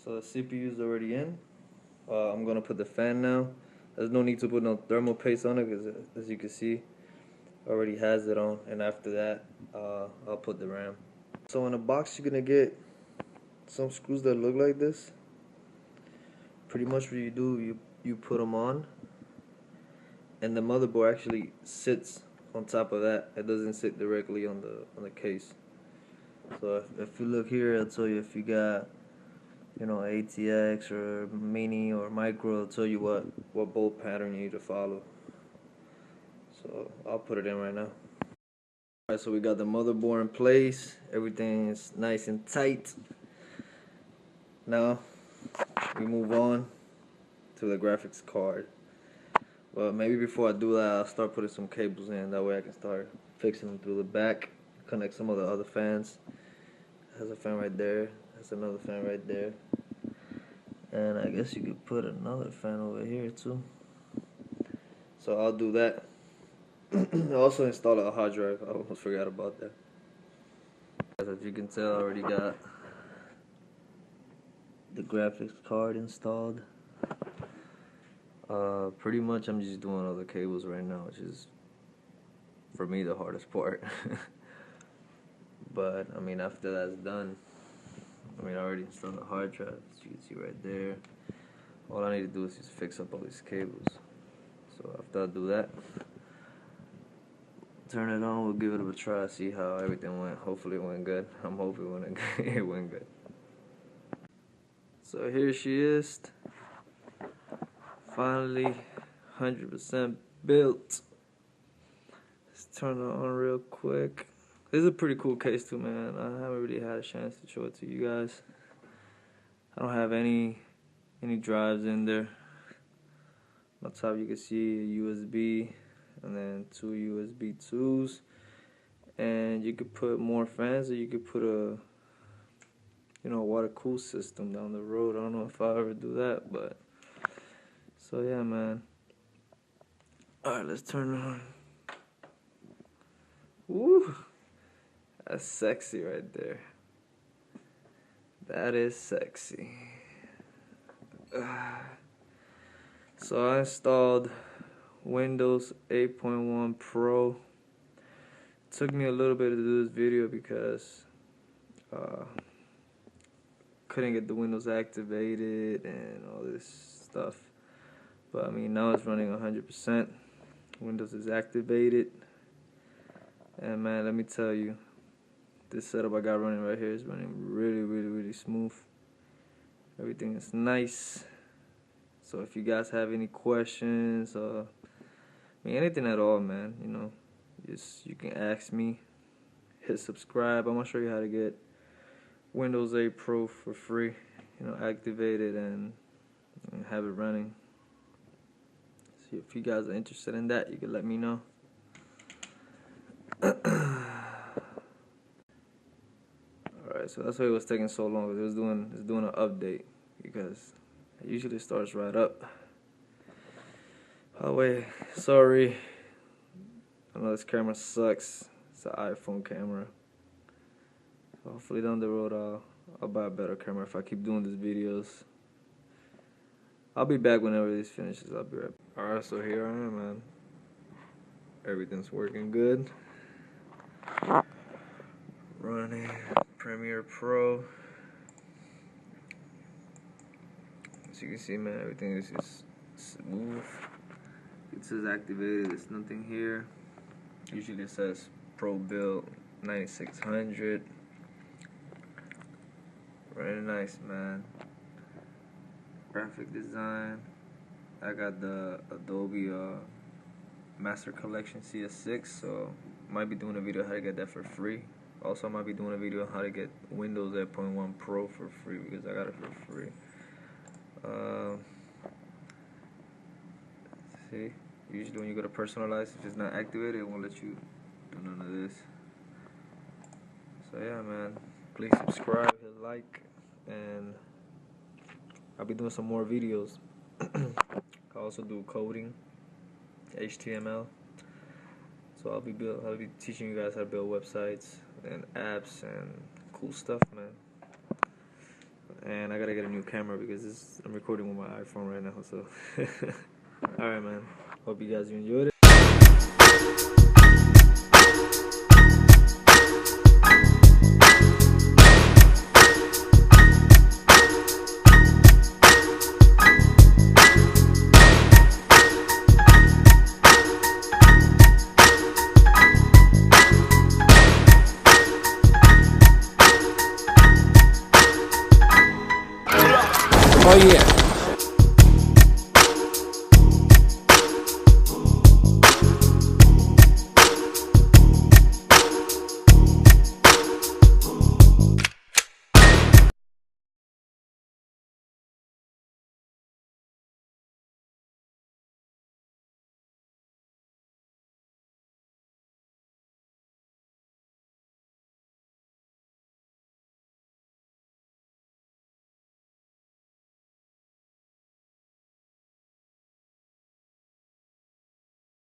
So the CPU is already in. I'm gonna put the fan now. There's no need to put no thermal paste on it because, as you can see, already has it on. And after that, I'll put the RAM. So in the box, you're gonna get some screws that look like this. Pretty much what you do, you put them on, and the motherboard actually sits on top of that. It doesn't sit directly on the case. So if you look here, I'll tell you if you got, you know, ATX or mini or micro, it'll tell you what bolt pattern you need to follow. So I'll put it in right now. Alright, so we got the motherboard in place. Everything is nice and tight. Now we move on to the graphics card. But maybe before I do that, I'll start putting some cables in. That way I can start fixing them through the back. Connect some of the other fans. Has a fan right there. Has another fan right there. And I guess you could put another fan over here too. So I'll do that. I also installed a hard drive. I almost forgot about that. As you can tell, I already got the graphics card installed. Pretty much I'm just doing all the cables right now, which is, for me, the hardest part. But, I mean, after that's done, I mean, I already installed the hard drive, as you can see right there. All I need to do is just fix up all these cables. So after I do that, turn it on, we'll give it a try, see how everything went. Hopefully it went good. I'm hoping it went good. So here she is. Finally, 100% built. Let's turn it on real quick. This is a pretty cool case too, man. I haven't really had a chance to show it to you guys. I don't have any drives in there. On top you can see a USB and then 2 USB 2s. And you could put more fans, or you could put a, you know, water cool system down the road. I don't know if I'll ever do that, but so yeah, man. Alright, let's turn it on. Woo! That's sexy right there. That is sexy. So I installed Windows 8.1 Pro. Took me a little bit to do this video because couldn't get the Windows activated and all this stuff. But I mean, now it's running 100%. Windows is activated. And man, let me tell you, this setup I got running right here is running really smooth. Everything is nice. So if you guys have any questions, I mean anything at all, man, you know, you can ask me. Hit subscribe. I'm gonna show you how to get Windows 8 Pro for free, you know, activated and have it running. So if you guys are interested in that, you can let me know. Alright, so that's why it was taking so long, because it's doing an update, because it usually starts right up. Oh wait, sorry. I know this camera sucks. It's an iPhone camera. So hopefully down the road I'll buy a better camera if I keep doing these videos. I'll be back whenever this finishes. I'll be right back. Alright, so here I am, man. Everything's working good. Running Premiere Pro. As you can see, man, everything is just smooth. It says activated. There's nothing here. Usually it says Pro build 9600. Very nice, man. Graphic design. I got the Adobe Master Collection CS6, so might be doing a video how to get that for free. Also, I might be doing a video on how to get Windows 8.1 Pro for free, because I got it for free. See, usually when you go to personalize, if it's not activated, it won't let you do none of this. So yeah, man, please subscribe, hit like, and I'll be doing some more videos. I also do coding, HTML. So I'll be teaching you guys how to build websites and apps and cool stuff, man. and I gotta get a new camera because I'm recording with my iPhone right now. So, all right, man. Hope you guys enjoyed it. Oh yeah.